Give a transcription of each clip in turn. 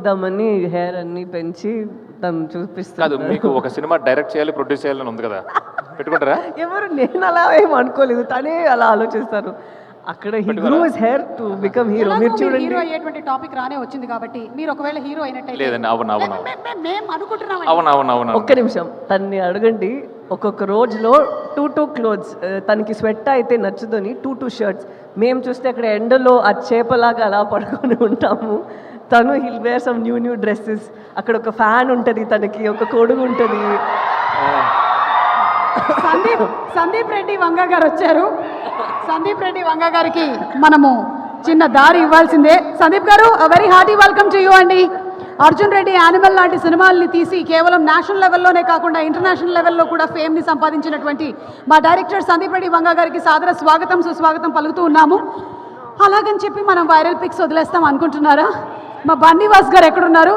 చూద్దామని హెయిర్ అన్ని పెంచి తను చూపిస్తాను. కాదు, మీకు ఒక సినిమా డైరెక్ట్ చేయాలి, ప్రొడ్యూస్ చేయాలని ఉంది కదా, పెట్టుకుంటారా? ఎవరు, నేను అలా ఏం అనుకోలేదు, తనే అలా ఆలోచిస్తారు. అక్కడ he గ్రూ his hair to become hero. మీరు చూడండి, హీరో అయ్యేటువంటి టాపిక్ రానే వచ్చింది కాబట్టి మీరు ఒకవేళ హీరో అయినట్టయితే. లేదండి, అవును మేము అనుకుంటున్నాం. అవును. ఒక్క నిమిషం, తన్ని అడగండి. ఒక్కొక్క రోజులో 2 క్లోత్స్, తనకి స్వెట్ అయితే నచ్చుదని 2 షర్ట్స్. మేము చూస్తే అక్కడ ఎండలో ఆ చేపలాగా అలా పడుకొని ఉంటాము. తను he'll wear some new dresses. అక్కడ ఒక ఫ్యాన్ ఉంటుంది, తనకి ఒక కొడుగు ఉంటుంది. సందీప్ రెడ్డి వంగ గారు వచ్చారు. సందీప్ రెడ్డి వంగ గారికి మనము చిన్న దారి ఇవ్వాల్సిందే. సందీప్ గారు, very hearty welcome to you అండి. అర్జున్ రెడ్డి యానిమల్ లాంటి సినిమాల్ని తీసి కేవలం నేషనల్ లెవెల్లోనే కాకుండా ఇంటర్నేషనల్ లెవెల్లో కూడా ఫేమ్ని సంపాదించినటువంటి మా డైరెక్టర్ సందీప్ రెడ్డి వంగ గారికి సాదర స్వాగతం సుస్వాగతం పలుకుతూ ఉన్నాము. అలాగని చెప్పి మనం వైరల్ పిక్స్ వదిలేస్తాం అనుకుంటున్నారా? మా బన్నీవాస్ గారు ఎక్కడున్నారు?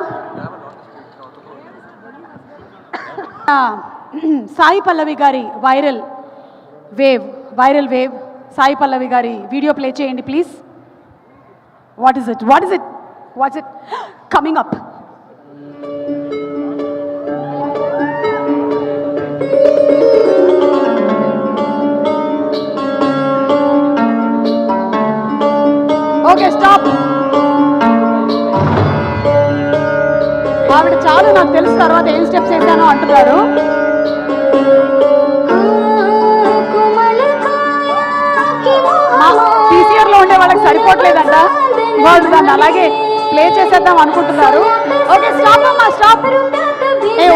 సాయి పల్లవి గారి వైరల్ వేవ్ సాయి పల్లవి గారి వీడియో ప్లే చేయండి please. What is it coming up? Okay, stop. ఆవిడ చాలు, నాకు తెలుసు తర్వాత ఏం స్టెప్స్ వేసానో అంటున్నారు. టీసీఆర్ లో ఉండే వాళ్ళకి సరిపోవట్లేదంట, వాళ్ళు దాన్ని అలాగే ప్లే చేసేద్దాం అనుకుంటున్నారు. ఓకే, స్టాప్ అమ్మా, స్టాప్.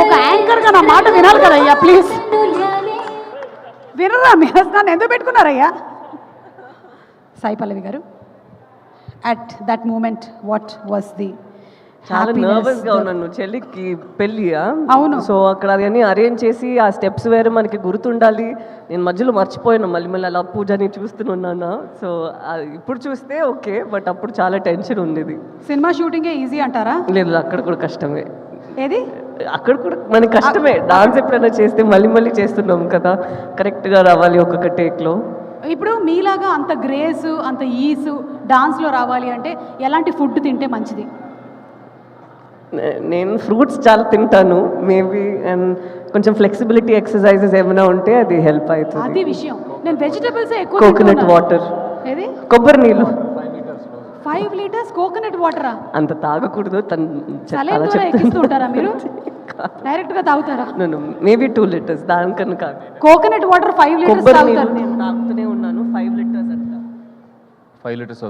ఒక యాంకర్ గా నా మాట వినాలి కదయ్యా, ప్లీజ్ వినరా? మీరు నన్ను ఎందుకు పెట్టుకున్నారయ్యా? సాయి పల్లవి గారు, at that moment what was the? చాలా నర్వస్ గా ఉన్నాను, చెల్లికి పెళ్ళి. అవును. సో అక్కడ అవన్నీ అరేంజ్ చేసి ఆ స్టెప్స్ వేరే మనకి గుర్తుండాలి. నేను మధ్యలో మర్చిపోయాను, మళ్ళీ అలా పూజని చూస్తున్నాను. సో ఇప్పుడు చూస్తే ఓకే, బట్ అప్పుడు చాలా టెన్షన్ ఉండేది. సినిమా షూటింగే ఈజీ అంటారా? లేదు, అక్కడ కూడా కష్టమే. ఏది? అక్కడ కూడా మనకి కష్టమే. డాన్స్ ఎప్పుడైనా చేస్తే మళ్ళీ చేస్తున్నాం కదా, కరెక్ట్గా రావాలి ఒక్కొక్క టేక్లో. ఇప్పుడు మీలాగా అంత గ్రేస్, అంత ఈసు డాన్స్లో రావాలి అంటే ఎలాంటి ఫుడ్ తింటే మంచిది? నేను ఫ్రూట్స్ చాలా తింటాను మేబీ, అండ్ కొంచెం ఫ్లెక్సిబిలిటీ ఎక్సర్సైజెస్ ఏమైనా ఉంటే అది హెల్ప్ అవుతుంది. అది విషయం. నేను వెజిటబుల్స్ ఎక్కువ కోకోనట్ వాటర్, ఏది కొబ్బరి నీళ్ళు 5 లీటర్స్ కోకోనట్ వాటరా? అంత తాగకూడదు, ఎక్కిస్తుంటారా మీరు? డైరెక్ట్ గా తాగుతారా? మేబీ 2 లీటర్స్, దానికన్నా కాదు. కోకోనట్ వాటర్ 5 లీటర్స్ తాగుతారు? నేను తాగుతూనే ఉన్నాను 5 లీటర్స్ అంట. 5 లీటర్స్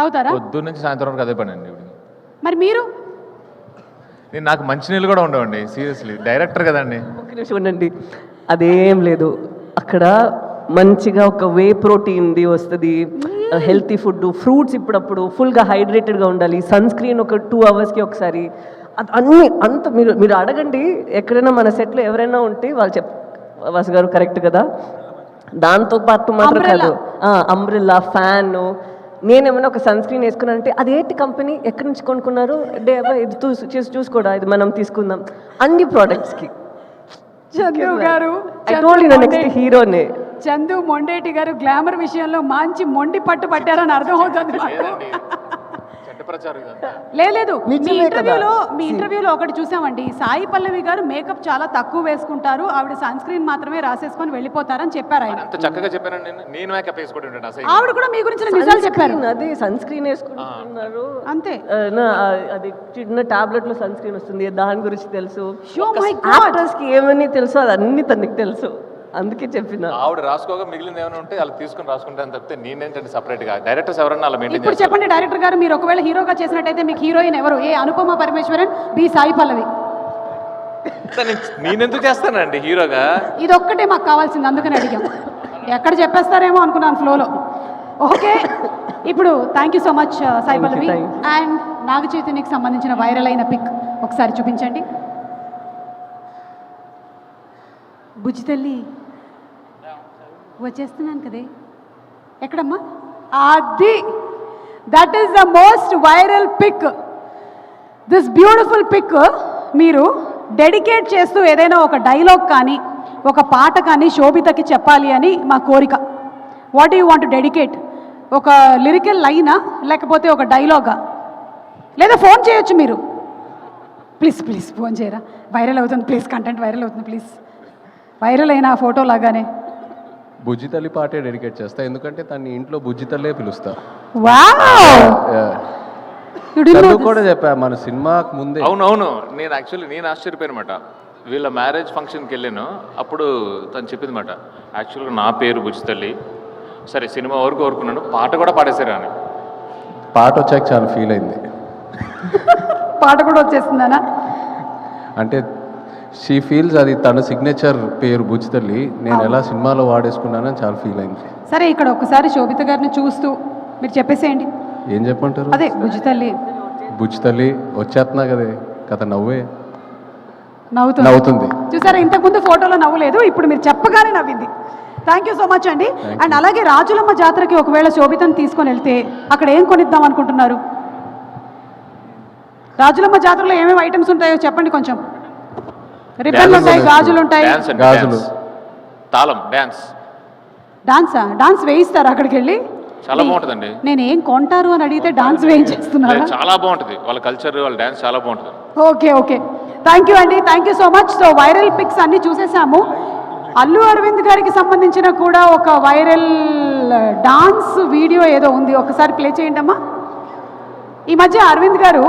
తాగుతారా? పొద్దున్న నుంచి సాయంత్రం వరకు అదే పని అండి. మరి మీరు? నాకు మంచినీళ్ళు కూడా ఉండవండి, సీరియస్లీ, డైరెక్టర్ కదండి. ఒక నిమిషం ఉండండి, అదేం లేదు. అక్కడ మంచిగా ఒక వే ప్రోటీన్ది వస్తుంది, హెల్తీ ఫుడ్, ఫ్రూట్స్ ఇప్పుడప్పుడు ఫుల్గా హైడ్రేటెడ్గా ఉండాలి, సన్ స్క్రీన్ ఒక 2 అవర్స్కి ఒకసారి, అన్నీ అంత మీరు అడగండి. ఎక్కడైనా మన సెట్లో ఎవరైనా ఉంటే వాళ్ళు వాసు గారు కరెక్ట్ కదా. దాంతో పాటు మాత్రం కాదు, అంబ్రెల్లా, ఫ్యాన్. నేనేమైనా ఒక సన్ స్క్రీన్ వేసుకున్నానంటే అదేంటి కంపెనీ, ఎక్కడి నుంచి కొనుక్కున్నారు, ఇది చూసుకోడా, ఇది మనం తీసుకుందాం, అన్ని ప్రోడక్ట్స్కి. చందు గారు, నెక్స్ట్ హీరోనే చందు మొండేటి గారు గ్లామర్ విషయంలో మంచి మొండి పట్టు పట్టారని అర్థం అవుతుంది. లేదు, మీ ఇంటర్వ్యూలో ఒకటి చూసామండి, సాయి పల్లవి గారు మేకప్ చాలా తక్కువ వేసుకుంటారు, ఆవిడ సన్ స్క్రీన్ మాత్రమే రాసేసుకొని వెళ్ళిపోతారని చెప్పారు ఆయన. చక్కగా చెప్పానండి, నేను మేకప్ వేసుకుంటాను. ఆవిడ కూడా మీ గురించి నిజాలు చెప్పారు. అదే సన్ స్క్రీన్ వేసుకుంటున్నారు అంతే. అది చిన్న టాబ్లెట్ లో సన్ స్క్రీన్ వస్తుంది, దాని గురించి తెలుసు. యాక్టర్స్ కి ఏమని తెలుసు అది అన్ని తనకి తెలుసు, అందుకే చెప్పిన. ఆవిడ రాసుకోగా మిగిలింది ఏమైనా ఉంటే అలా తీసుకుని రాసుకుంటాను తప్పితే నేనేంటంటే సపరేట్ గా డైరెక్టర్స్ ఎవరన్నా అలా మెయింటైన్. ఇప్పుడు చెప్పండి డైరెక్టర్ గారు, మీరు ఒకవేళ హీరోగా చేసినట్టయితే మీకు హీరోయిన్ ఎవరు? ఏ అనుపమ పరమేశ్వరన్, బి సాయి పల్లవి? నేనెందుకు చేస్తానండి హీరోగా? ఇది ఒక్కటే మాకు కావాల్సింది, అందుకని అడిగాం. ఎక్కడ చెప్పేస్తారేమో అనుకున్నాను ఫ్లోలో. ఓకే, ఇప్పుడు thank you so much Sai Pallavi. And Naga చైతన్యకి సంబంధించిన వైరల్ అయిన పిక్ ఒకసారి చూపించండి. బుజ్జి తల్లి వచ్చేస్తున్నాను కదే, ఎక్కడమ్మా? అది that is the most viral pic. This beautiful pic మీరు డెడికేట్ చేస్తూ ఏదైనా ఒక డైలాగ్ కానీ ఒక పాట కానీ శోభితకి చెప్పాలి అని మా కోరిక. What you want to dedicate? ఒక లిరికల్ లైనా లేకపోతే ఒక డైలాగా? లేదా ఫోన్ చేయొచ్చు మీరు, ప్లీజ్ ఫోన్ చేయరా, వైరల్ అవుతుంది ప్లీజ్, కంటెంట్ వైరల్ అవుతుంది ప్లీజ్, వైరల్ అయిన ఆ ఫోటో లాగానే. బుజ్జి తల్లి పాటే డెడికేట్ చేస్తా, ఎందుకంటే తన్ని ఇంట్లో బుజ్జి తల్లే పిలుస్తా. చదువు కూడా చెప్పా మన సినిమాకు ముందే. అవునవును, నేను ఆశ్చర్యపోయినమాట. వీళ్ళ మ్యారేజ్ ఫంక్షన్కి వెళ్ళాను, అప్పుడు తను చెప్పింది మాట, యాక్చువల్గా నా పేరు బుజ్జి తల్లి, సరే సినిమా వరకు కోరుకున్నాను, పాట కూడా పాడేశారు అని. పాట వచ్చాక చాలా ఫీల్ అయింది. పాట కూడా వచ్చేస్తుందనా? అంటే షీ ఫీల్స్ అది తన సిగ్నేచర్ పేరు బుజ్జి తల్లి, నేను ఎలా సినిమాలో వాడేసుకున్నానని చాలా ఫీల్ అయింది. సరే ఇక్కడ ఒకసారి శోభిత గారిని చూస్తూ మీరు చెప్పేసేయండి. ఏం చెప్పంటారు? అదే బుజ్జి తల్లి. బుజ్జి తల్లి వచ్చేస్తున్నా కదే కథ, నవ్వే నవ్వుతుంది. చూసారా, ఇంతకుముందు ఫోటోలో నవ్వులేదు, ఇప్పుడు మీరు చెప్పగానే నవ్వింది. థ్యాంక్ యూ సో మచ్ అండి. అండ్ అలాగే రాజులమ్మ జాతరకి ఒకవేళ శోభితను తీసుకొని వెళ్తే అక్కడ ఏం కొనిద్దాం అనుకుంటున్నారు? రాజులమ్మ జాతరలో ఏమేమి ఐటమ్స్ ఉంటాయో చెప్పండి కొంచెం. రిబ్బన్లు ఉంటాయి, గాజులు ఉంటాయి. గాజులు, తాళం, డాన్స్. డాన్స్ వేయిస్తారు అక్కడికి వెళ్ళి? చాలా బాగుంటుందండి. నేను ఏం కొంటారు అని అడిగితే డాన్స్ వేయించేస్తున్నారు. చాలా బాగుంటుంది వాళ్ళ కల్చర్, వాళ్ళ డాన్స్ చాలా బాగుంటుంది. ఓకే థ్యాంక్ యూ అండి, thank you so much. So viral pics అన్ని చూసేసాము. అల్లు అరవింద్ గారికి సంబంధించిన కూడా ఒక వైరల్ డాన్స్ వీడియో ఏదో ఉంది, ఒకసారి ప్లే చేయండి అమ్మా. ఈ మధ్య అరవింద్ గారు